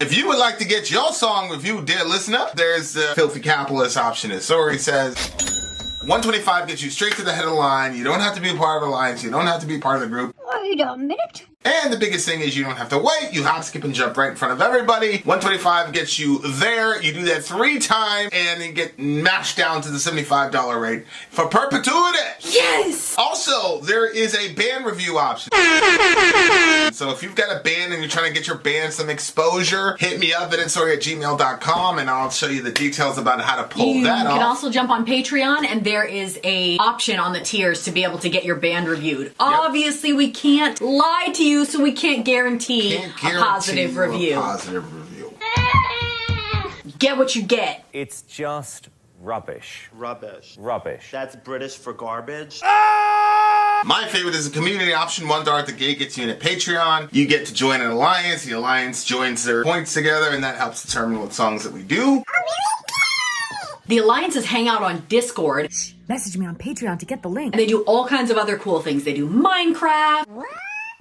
If you would like to get your song reviewed, dear listener, there's the Filthy Capitalist option. As Sori says, $125 gets you straight to the head of the line. You don't have to be a part of the alliance. You don't have to be part of the group. Wait a minute. And the biggest thing is you don't have to wait. You hop, skip, and jump right in front of everybody. $125 gets you there. You do that 3 times, and then get mashed down to the $75 rate for perpetuity. Yes! Also, there is a band review option. So if you've got a band and you're trying to get your band some exposure, hit me up at vinsori@gmail.com, and I'll show you the details about how to pull that off. You can also jump on Patreon, and there is a option on the tiers to be able to get your band reviewed. Yep. Obviously, we can't lie to you, so we can't guarantee a positive review. Get what you get. It's just rubbish. Rubbish. Rubbish. That's British for garbage. My favorite is the community option. $1 at the gate gets you in at Patreon. You get to join an alliance. The alliance joins their points together, and that helps determine what songs that we do. The alliances hang out on Discord. Message me on Patreon to get the link. And they do all kinds of other cool things. They do Minecraft,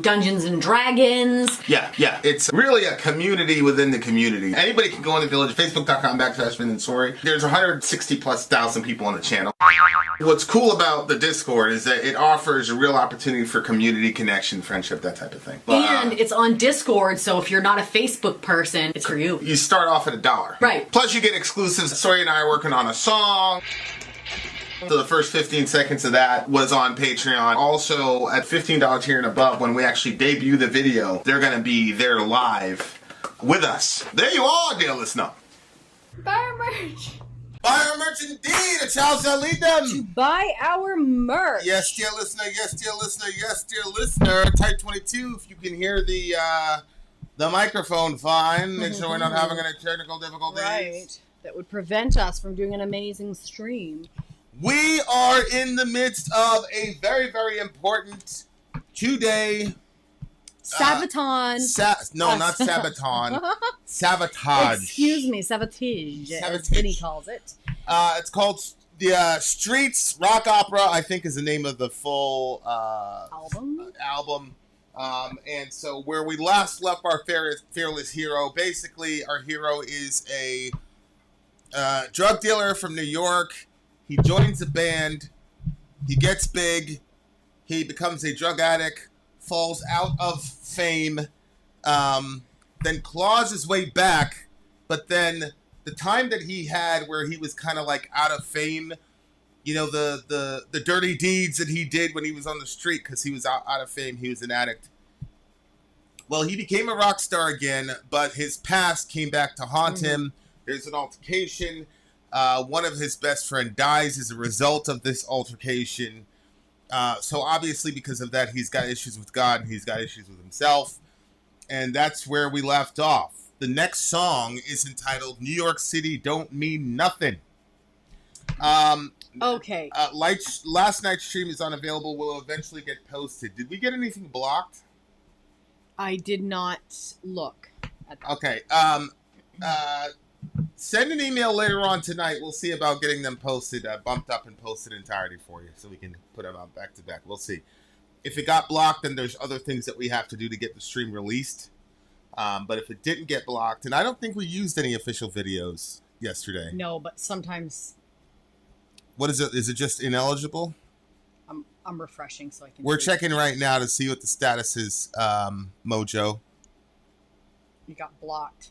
Dungeons and Dragons. Yeah. It's really a community within the community. Anybody can go on the village, facebook.com/Vin and Sori. There's 160,000+ people on the channel. What's cool about the Discord is that it offers a real opportunity for community connection, friendship, that type of thing. And it's on Discord, so if you're not a Facebook person, it's for you. You start off at $1. Right. Plus you get exclusives. Sori and I are working on a song. So the first 15 seconds of that was on Patreon. Also, at $15 tier and above, when we actually debut the video, they're going to be there live with us. There you are, dear listener. Buy our merch. Buy our merch indeed. It's how shall lead them. To buy our merch. Yes, dear listener. Yes, dear listener. Yes, dear listener. Type 22 if you can hear the microphone fine. Make sure we're not having any technical difficulties. Right. That would prevent us from doing an amazing stream. We are in the midst of a very, very important 2-day Sabaton. No, not Sabaton. Savatage. Excuse me, Savatage, as Savatage. Vinny calls it. It's called the Streets Rock Opera, I think is the name of the full album. And so where we last left our fearless hero, basically our hero is a drug dealer from New York. He joins a band, he gets big, he becomes a drug addict, falls out of fame, then claws his way back, but then the time that he had where he was kind of like out of fame, you know, the dirty deeds that he did when he was on the street because he was out of fame, he was an addict. Well, he became a rock star again, but his past came back to haunt him. There's an altercation. One of his best friend dies as a result of this altercation. So obviously because of that, he's got issues with God and he's got issues with himself. And that's where we left off. The next song is entitled New York City Don't Mean Nothing. Okay. Last night's stream is unavailable. Will eventually get posted. Did we get anything blocked? I did not look at that. Okay. Send an email later on tonight. We'll see about getting them posted, bumped up and posted entirety for you so we can put them out back to back. We'll see. If it got blocked, then there's other things that we have to do to get the stream released. But if it didn't get blocked, and I don't think we used any official videos yesterday. No, but sometimes What is it? Is it just ineligible? I'm refreshing so I can We're see. checking right now to see what the status is, Mojo. You got blocked.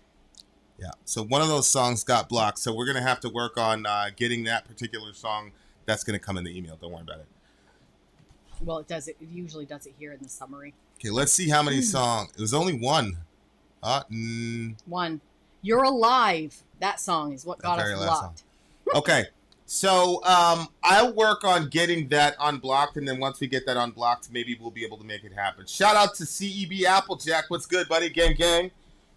Yeah, so one of those songs got blocked, so we're going to have to work on getting that particular song. That's going to come in the email. Don't worry about it. Well, it does. It usually does it here in the summary. Okay, let's see how many songs. It was only one. One. You're Alive. That song is what got us blocked. Okay, so I'll work on getting that unblocked, and then once we get that unblocked, maybe we'll be able to make it happen. Shout out to CEB Applejack. What's good, buddy? Gang.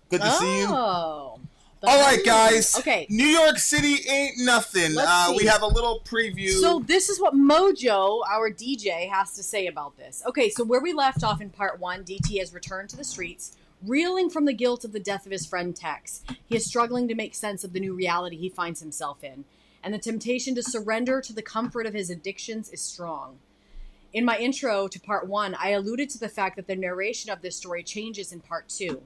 Good to see you. Oh. All right, guys. Okay. New York City ain't nothing. We have a little preview. So this is what Mojo, our DJ, has to say about this. Okay, so where we left off in part 1, DT has returned to the streets, reeling from the guilt of the death of his friend Tex. He is struggling to make sense of the new reality he finds himself in, and the temptation to surrender to the comfort of his addictions is strong. In my intro to part 1, I alluded to the fact that the narration of this story changes in part 2.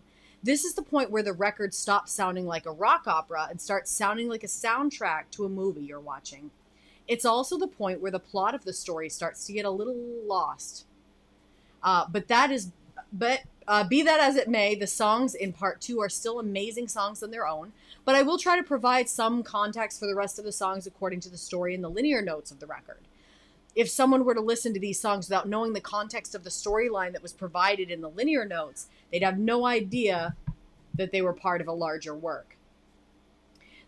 This is the point where the record stops sounding like a rock opera and starts sounding like a soundtrack to a movie you're watching. It's also the point where the plot of the story starts to get a little lost. Be that as it may, the songs in part 2 are still amazing songs on their own, but I will try to provide some context for the rest of the songs according to the story in the linear notes of the record. If someone were to listen to these songs without knowing the context of the storyline that was provided in the linear notes, they'd have no idea that they were part of a larger work.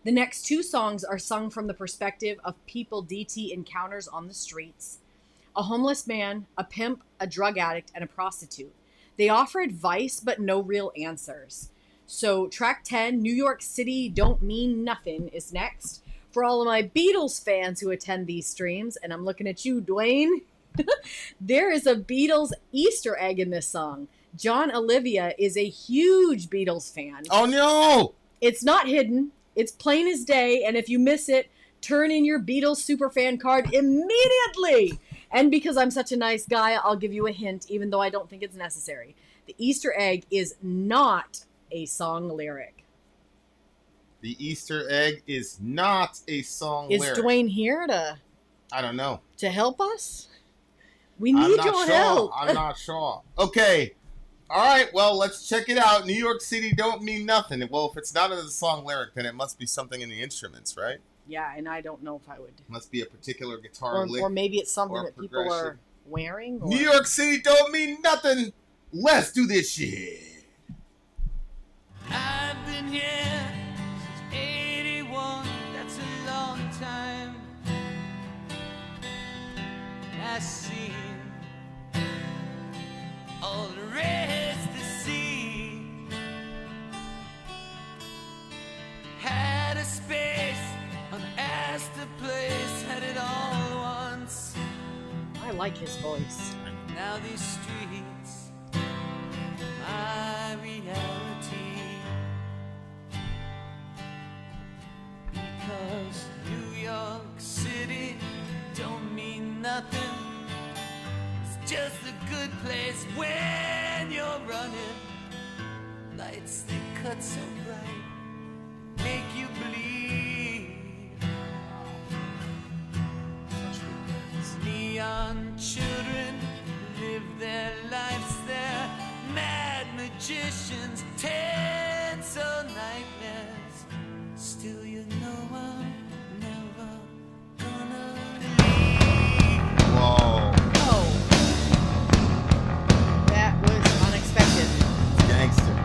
The next 2 songs are sung from the perspective of people DT encounters on the streets: a homeless man, a pimp, a drug addict, and a prostitute. They offer advice, but no real answers. So track 10, New York City Don't Mean Nothing, is next. For all of my Beatles fans who attend these streams, and I'm looking at you, Dwayne, there is a Beatles Easter egg in this song. John Olivia is a huge Beatles fan. Oh, no! It's not hidden. It's plain as day, and if you miss it, turn in your Beatles superfan card immediately. And because I'm such a nice guy, I'll give you a hint, even though I don't think it's necessary. The Easter egg is not a song lyric. The Easter egg is not a song Is lyric. Dwayne here I don't know. to help us? We need your help. I'm not sure. Okay. All right. Well, let's check it out. New York City Don't Mean Nothing. Well, if it's not in the song lyric, then it must be something in the instruments, right? Yeah, and I don't know if I would. Must be a particular guitar lick. Or maybe it's something or that people are progression. wearing. Or... New York City Don't Mean Nothing. Let's do this shit. I've been here since 81, that's a long time. I see all the rest to see. Had a space, unasked a place, had it all once. I like his voice. Now these streets, my reality. Because New York City don't mean nothing. It's just a good place when you're running. Lights they cut so bright, make you bleed. Neon children live their lives there. Mad magicians, tense or nightmares. Still you know I'm never gonna leave. Whoa. Oh. That was unexpected. Gangster.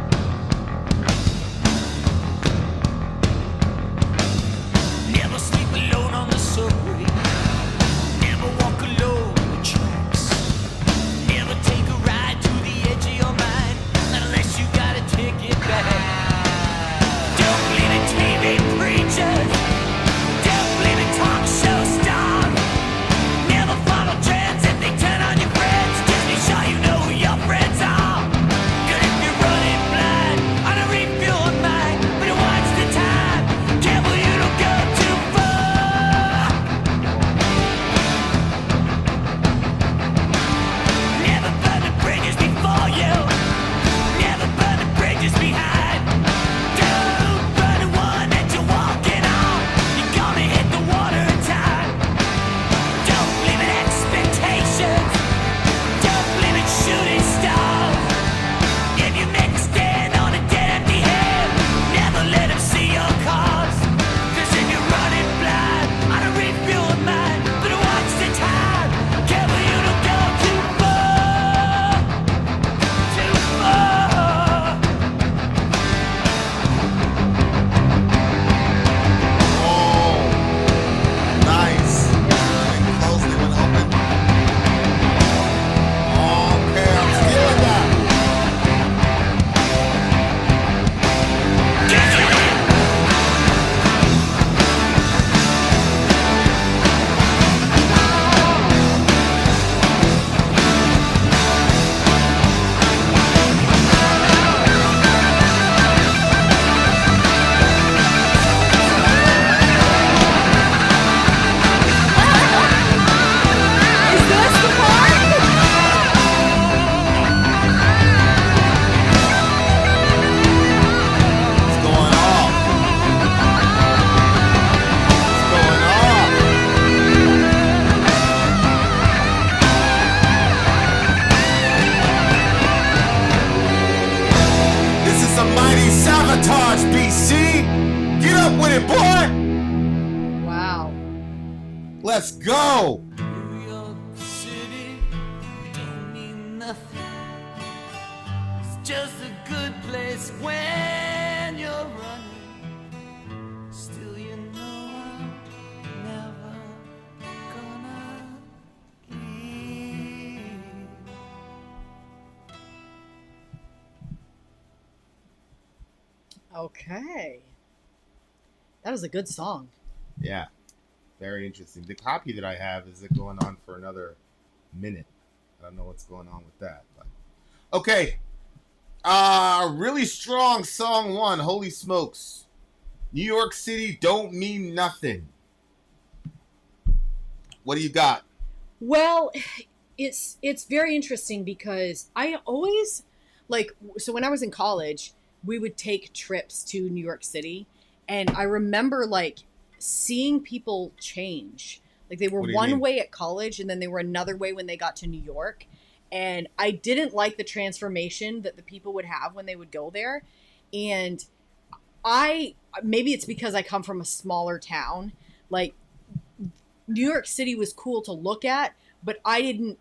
it, boy! Wow. Let's go! New York City don't mean nothing. It's just a good place when you're running. Still, you know I'm never gonna leave. Okay. That was a good song. Yeah. Very interesting. The copy that I have is it going on for another minute. I don't know what's going on with that. But okay. Really strong song 1. Holy smokes. New York City don't mean nothing. What do you got? Well, it's very interesting because I always so when I was in college, we would take trips to New York City, and I remember seeing people change. Like they were one way at college and then they were another way when they got to New York. And I didn't like the transformation that the people would have when they would go there. And maybe it's because I come from a smaller town. Like New York City was cool to look at, but I didn't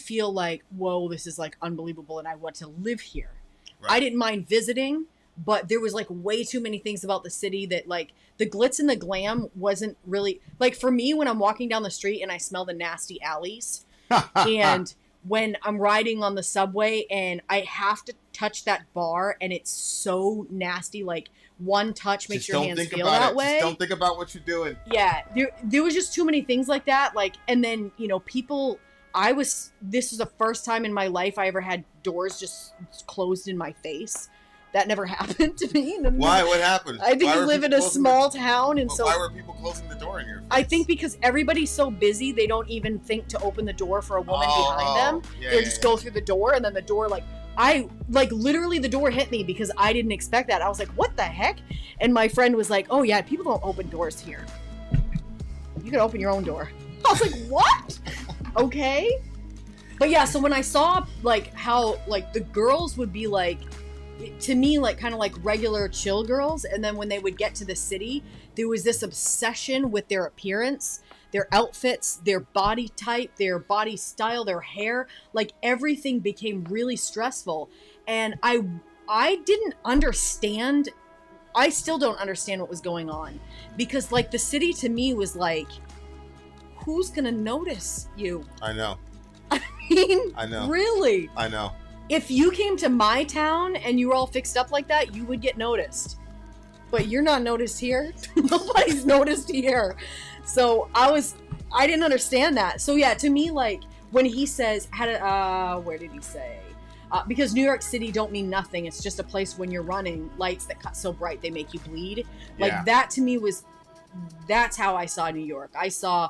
feel like, whoa, this is unbelievable and I want to live here. Right. I didn't mind visiting, but there was way too many things about the city that the glitz and the glam wasn't really for me when I'm walking down the street and I smell the nasty alleys and when I'm riding on the subway and I have to touch that bar and it's so nasty, one touch makes your hands feel that way. Just don't think about what you're doing. Yeah. There was just too many things like that. And then, people, this was the first time in my life I ever had doors just closed in my face. That never happened to me. Why? What happened? I think you live in a small town, and so why were people closing the door in your face? I think because everybody's so busy, they don't even think to open the door for a woman behind them. They just go through the door, and then the door, literally the door hit me because I didn't expect that. I was like, "What the heck?" And my friend was like, "Oh yeah, people don't open doors here. You can open your own door." I was like, "What?" Okay, but yeah. So when I saw how the girls would be to me kind of regular chill girls, and then when they would get to the city there was this obsession with their appearance, their outfits, their body type, their body style, their hair, everything became really stressful. And I didn't understand. I still don't understand what was going on, because the city to me was who's gonna notice you? I know. I mean, I know. Really? I know. If you came to my town and you were all fixed up like that, you would get noticed. But you're not noticed here. Nobody's noticed here. So I didn't understand that. So yeah, to me, when he says, where did he say? Because New York City don't mean nothing. It's just a place when you're running, lights that cut so bright they make you bleed. That to me that's how I saw New York. I saw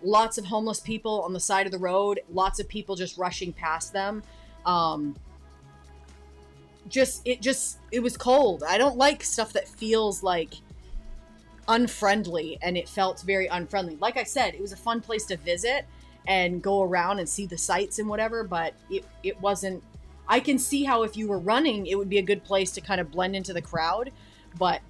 lots of homeless people on the side of the road, lots of people just rushing past them. It was cold. I don't like stuff that feels unfriendly, and it felt very unfriendly. Like I said, it was a fun place to visit and go around and see the sights and whatever, but it wasn't. I can see how if you were running, it would be a good place to kind of blend into the crowd, but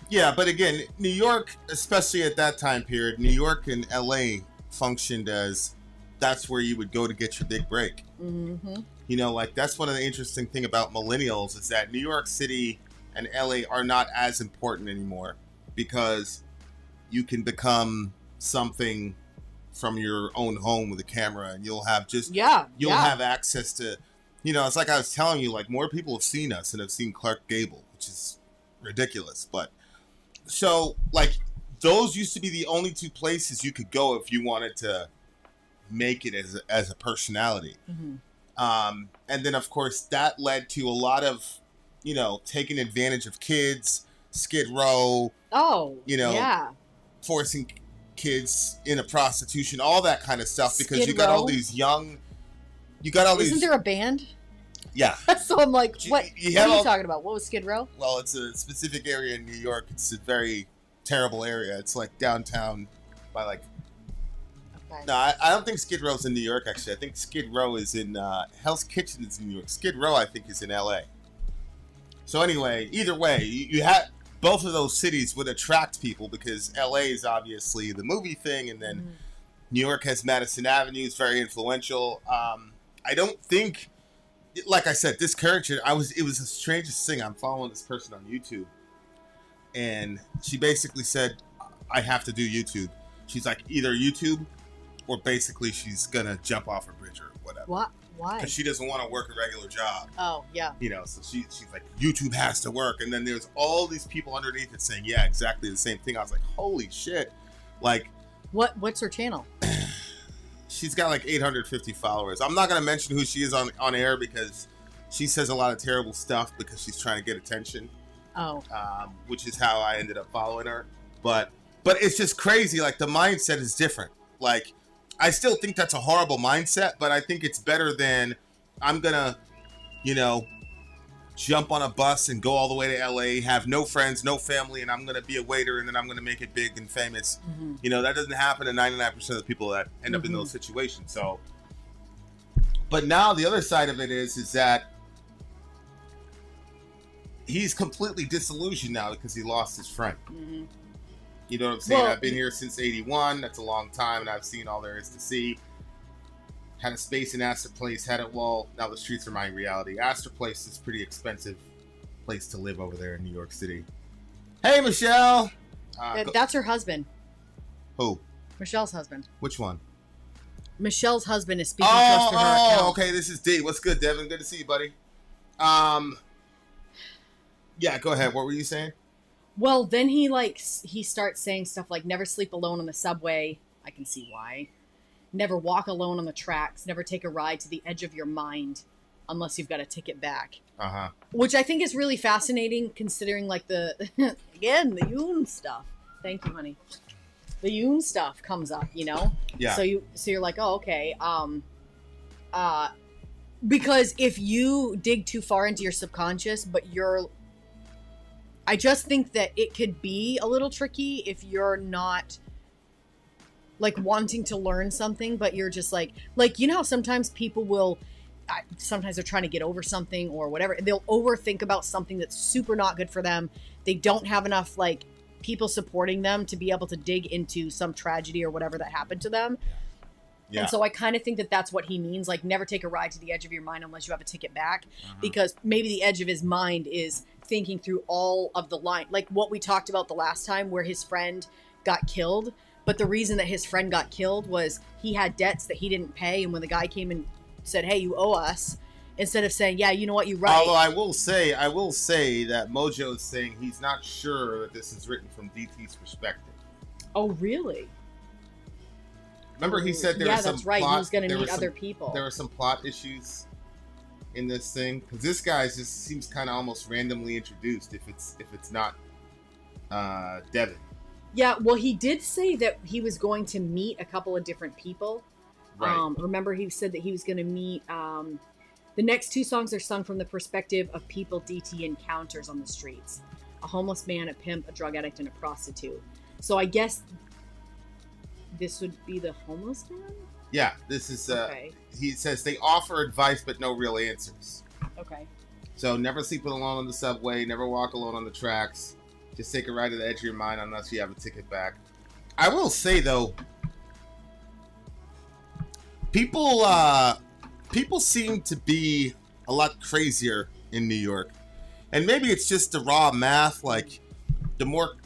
yeah, but again, New York, especially at that time period, New York and LA functioned as that's where you would go to get your big break. Mm-hmm. That's one of the interesting thing about millennials is that New York City and LA are not as important anymore, because you can become something from your own home with a camera, and you'll have have access to, it's like I was telling you, more people have seen us and have seen Clark Gable, which is ridiculous. But so those used to be the only two places you could go if you wanted to make it as a personality. Mm-hmm. And then of course that led to a lot of, taking advantage of kids, Skid Row. Oh, forcing kids into prostitution, all that kind of stuff, because Skid you got Row? all these young, Isn't there a band? Yeah. So I'm like, what are you talking about? What was Skid Row? Well, it's a specific area in New York. It's a very terrible area. It's downtown by Okay. No, I don't think Skid Row's in New York, actually. I think Skid Row is in Hell's Kitchen is in New York. Skid Row, I think, is in LA. So anyway, either way, you had both of those cities would attract people because LA is obviously the movie thing, and then New York has Madison Avenue, it's very influential. I don't think, like I said, this character, it was the strangest thing. I'm following this person on YouTube, and she basically said, I have to do YouTube. She's like, either YouTube or basically she's gonna jump off a bridge or whatever. What? Why? Because she doesn't want to work a regular job. Oh, yeah. You know, so she's like, YouTube has to work. And then there's all these people underneath it saying, yeah, exactly the same thing. I was like, holy shit. Like, What's her channel? She's got like 850 followers. I'm not going to mention who she is on air because she says a lot of terrible stuff because she's trying to get attention. Oh. Which is how I ended up following her. But it's just crazy. Like, the mindset is different. Like, I still think that's a horrible mindset, but I think it's better than I'm going to, you know, jump on a bus and go all the way to LA, have no friends, no family, and I'm going to be a waiter and then I'm going to make it big and famous. Mm-hmm. You know, that doesn't happen to 99% of the people that end up in those situations. So, but now the other side of it is that he's completely disillusioned now because he lost his friend. Mm-hmm. You know what I'm saying? Well, I've been here since 81. That's a long time, and I've seen all there is to see. Had a space in Astor Place. Had it, well, now the streets are my reality. Astor Place is a pretty expensive place to live over there in New York City. Hey, Michelle! That's her husband. Who? Michelle's husband. Which one? Michelle's husband is speaking close to her account. Oh, okay. This is D. What's good, Devin? Good to see you, buddy. Yeah, go ahead. What were you saying? Well, then he starts saying stuff like, never sleep alone on the subway. I can see why. Never walk alone on the tracks. Never take a ride to the edge of your mind unless you've got a ticket back. Uh-huh. Which I think is really fascinating considering like the, again, the Yoon stuff. Thank you, honey. The Yoon stuff comes up, you know? Yeah. So you're like, oh, okay. Because if you dig too far into your subconscious, but I just think that it could be a little tricky if you're not like wanting to learn something, but you're just like, you know how sometimes people will, sometimes they're trying to get over something or whatever. They'll overthink about something that's super not good for them. They don't have enough like people supporting them to be able to dig into some tragedy or whatever that happened to them. Yeah. And so I kind of think that that's what he means. Like, never take a ride to the edge of your mind unless you have a ticket back. Because maybe the edge of his mind is thinking through all of the line. Like what we talked about the last time where his friend got killed. But the reason that his friend got killed was he had debts that he didn't pay. And when the guy came and said, hey, you owe us, instead of saying, yeah, you know what, you're right. Although I will say that Mojo is saying he's not sure that this is written from DT's perspective. Oh, really? Remember he said there was some that's right. Plot, he was going to meet other people. There were some plot issues in this thing because this guy just seems kind of almost randomly introduced. If it's not Devin. Yeah, well, he did say that he was going to meet a couple of different people. Right. Remember, he said that he was going to meet. The next two songs are sung from the perspective of people DT encounters on the streets: a homeless man, a pimp, a drug addict, and a prostitute. So I guess this would be the homeless man? Yeah, this is, okay. He says they offer advice but no real answers. Okay. So never sleep alone on the subway, never walk alone on the tracks, just take a ride to the edge of your mind unless you have a ticket back. I will say, though, people seem to be a lot crazier in New York. And maybe it's just the raw math, like, the more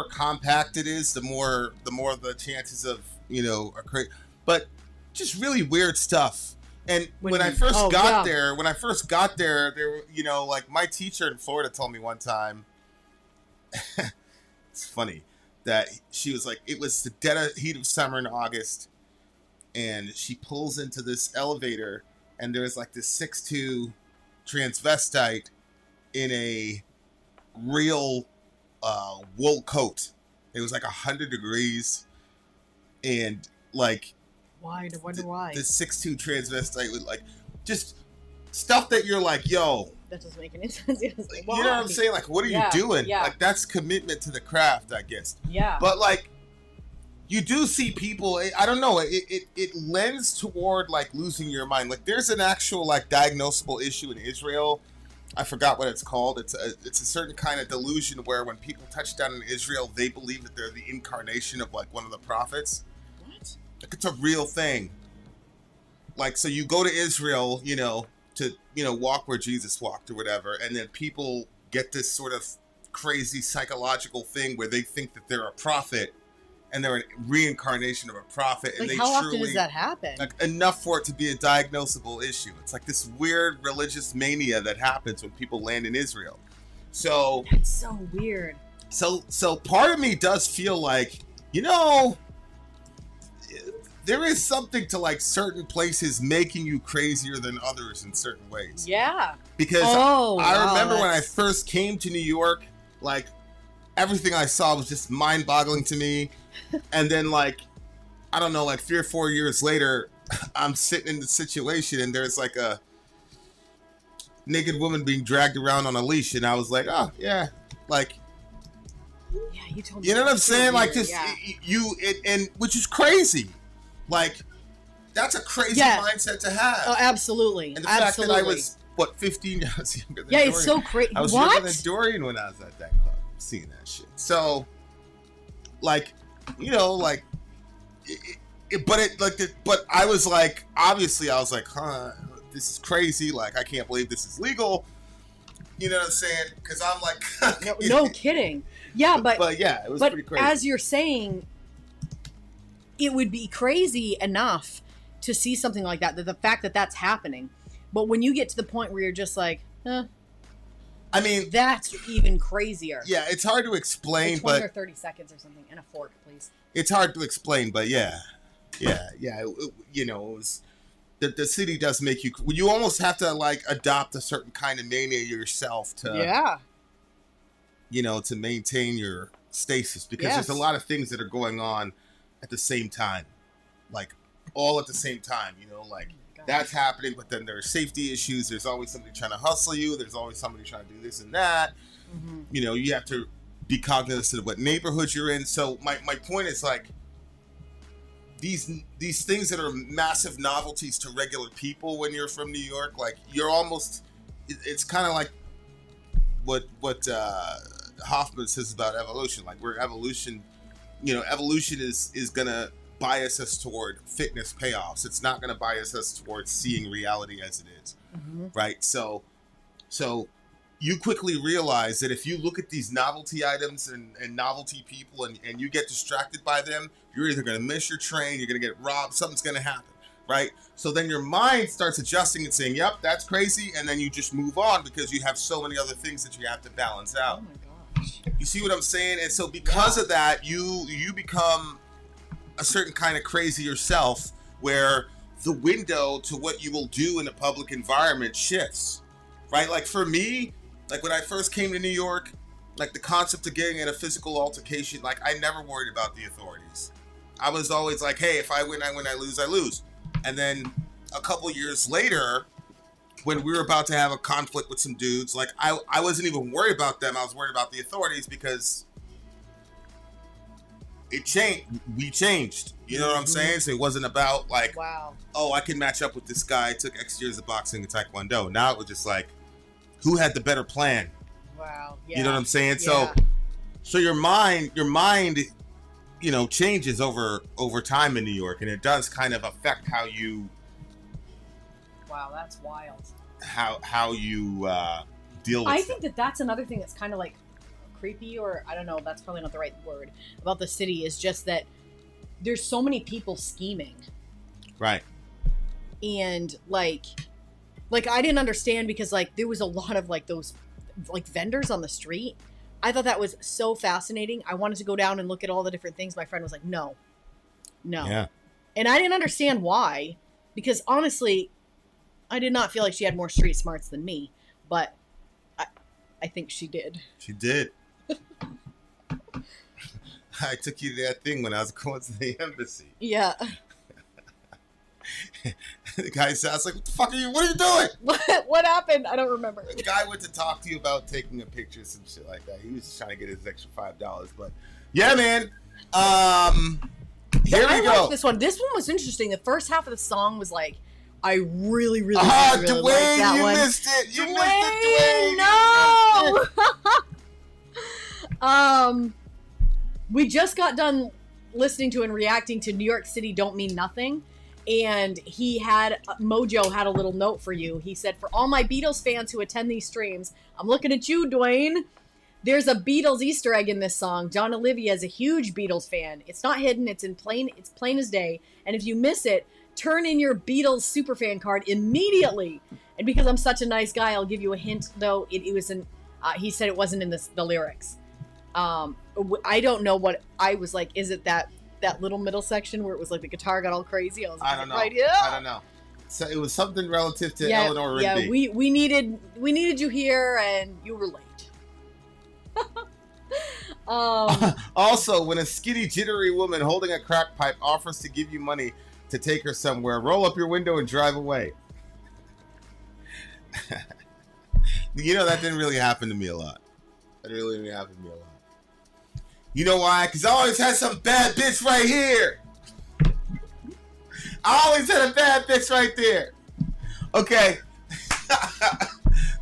compact it is, the more the chances of, you know, are crazy. But just really weird stuff. And when I first got there, there, you know, like my teacher in Florida told me one time, it's funny that she was like, it was the dead heat of summer in August, and she pulls into this elevator, and there's like this 6'2" transvestite in a real wool coat. It was like 100 degrees, and like, why? I wonder why. The 6'2" transvestite with like just stuff that you're like, yo, that doesn't make any sense. Like, you know what I'm saying? Like, what are you doing? Yeah. Like, that's commitment to the craft, I guess. Yeah. But like, you do see people. I don't know. It lends toward like losing your mind. Like, there's an actual like diagnosable issue in Israel I forgot what it's called. It's a certain kind of delusion where when people touch down in Israel, they believe that they're the incarnation of like one of the prophets. What? Like it's a real thing. Like, so you go to Israel, to, walk where Jesus walked or whatever, and then people get this sort of crazy psychological thing where they think that they're a prophet and they're a reincarnation of a prophet. And Like, they how truly, often does that happen? like, enough for it to be a diagnosable issue. It's like this weird religious mania that happens when people land in Israel. So That's so weird. So part of me does feel like, there is something to like certain places making you crazier than others in certain ways. Yeah. Because Oh, I wow, remember when I that's- first came to New York, like everything I saw was just mind-boggling to me. And then like, I don't know, like 3 or 4 years later, I'm sitting in the situation and there's like a naked woman being dragged around on a leash. And I was like, oh yeah, like, Yeah, you told me. you know what I'm that's so saying? Like weird, just and which is crazy. Like that's a crazy Yeah. mindset to have. Oh, absolutely. And the Absolutely. fact that I was 15 years younger than Yeah, Dorian. it's so crazy. I was younger What? than Dorian when I was at that club, seeing that shit. So, like, like, but I was like, obviously, I was like, huh, this is crazy. Like, I can't believe this is legal. You know what I'm saying? Because I'm like, No kidding. Yeah, but yeah, it was pretty crazy. As you're saying, it would be crazy enough to see something like that, the fact that that's happening. But when you get to the point where you're just like, I mean, that's even crazier. yeah, it's hard to explain, Like 20 but or 30 seconds or something. And a fork, please. it's hard to explain, but yeah. It was the city does make you almost have to like adopt a certain kind of mania yourself to to maintain your stasis, because Yes. there's a lot of things that are going on at the same time, like all at the same time. Like God. that's happening, but then there are safety issues. There's always somebody trying to hustle you. There's always somebody trying to do this and that. Mhm. You have to be cognizant of what neighborhood you're in. So my point is like these things that are massive novelties to regular people when you're from New York, like you're almost, it's kind of like what Hoffman says about evolution. Like where evolution is gonna bias us toward fitness payoffs. It's not gonna bias us towards seeing reality as it is, right? So you quickly realize that if you look at these novelty items and novelty people and you get distracted by them, you're either going to miss your train, you're going to get robbed, something's going to happen, right? So then your mind starts adjusting and saying, yep, that's crazy, and then you just move on because you have so many other things that you have to balance out. Oh my gosh. You see what I'm saying? And so because of that, you become a certain kind of crazy yourself, where the window to what you will do in a public environment shifts, right? Like for me, like when I first came to New York, like the concept of getting in a physical altercation, like I never worried about the authorities. I was always like, hey, if I win, I win, I lose, I lose. And then a couple years later, when we were about to have a conflict with some dudes, like I wasn't even worried about them. I was worried about the authorities because it changed. We changed. You know what I'm saying? So it wasn't about like, Wow. oh, I can match up with this guy. I took X years of boxing and taekwondo. Now it was just like, who had the better plan? Wow. Yeah. You know what I'm saying? Yeah. So your mind, changes over time in New York, and it does kind of affect how you Wow, that's wild. how you deal with I stuff. think that's another thing that's kind of like creepy, or I don't know, that's probably not the right word, about the city, is just that there's so many people scheming. Right. And like I didn't understand, because like there was a lot of like those like vendors on the street. I thought that was so fascinating. I wanted to go down and look at all the different things. My friend was like, no. Yeah. And I didn't understand why, because honestly, I did not feel like she had more street smarts than me, but I think she did. She did. I took you to that thing when I was going to the embassy. Yeah. The guy said, I was like, what the fuck are you doing? What happened? I don't remember. The guy went to talk to you about taking a picture, some shit like that. He was just trying to get his extra $5, but yeah, man. Here we I go. like this one. This one was interesting. The first half of the song was like, I really, really, Ah, really Dwayne, like that you one. missed it. You missed it, We just got done listening to and reacting to New York City Don't Mean Nothing. And Mojo had a little note for you. He said, for all my Beatles fans who attend these streams, I'm looking at you, Dwayne. There's a Beatles Easter egg in this song. John Olivia is a huge Beatles fan. It's not hidden. It's plain as day. And if you miss it, turn in your Beatles superfan card immediately. And because I'm such a nice guy, I'll give you a hint, though. It was in, he said it wasn't in the lyrics. I don't know what, I was like, is it that little middle section where it was like the guitar got all crazy? I don't know. Right, yeah. I don't know. So it was something relative to Eleanor Rigby. Yeah, we needed you here, and you were late. Also, when a skinny, jittery woman holding a crack pipe offers to give you money to take her somewhere, roll up your window and drive away. You know, that didn't really happen to me a lot. That really didn't happen to me a lot. You know why? Because I always had some bad bitch right here. I always had a bad bitch right there. Okay.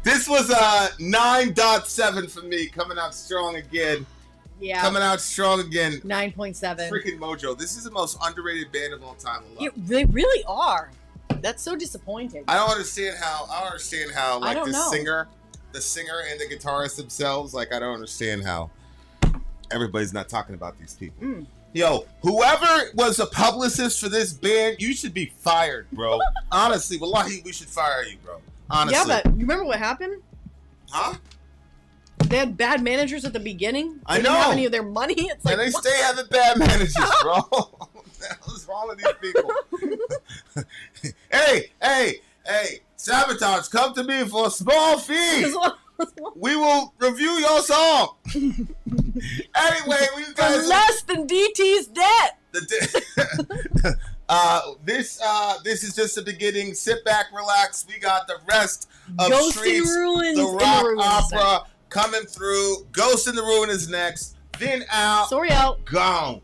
This was a 9.7 for me, coming out strong again. Yeah. Coming out strong again. 9.7. Freaking Mojo. This is the most underrated band of all time. They really are. That's so disappointing. I don't understand how like the know. singer and the guitarist themselves, like I don't understand how everybody's not talking about these people. Yo, whoever was a publicist for this band, you should be fired, bro. Honestly, wallahi, we should fire you, bro. Honestly. Yeah, but you remember what happened? Huh? They had bad managers at the beginning. I didn't know. have any of their money. It's like, and they what? stay having bad managers, bro. What the hell is wrong with these people? Hey, Savatage, come to me for a small fee. We will review your song. Anyway, we guys for less than DT's debt. This is just the beginning. Sit back, relax. We got the rest of Ghost Streets, in Ruins, the rock Ruins opera coming through. Ghost in the Ruin is next. Vin out. Sori out. Gone.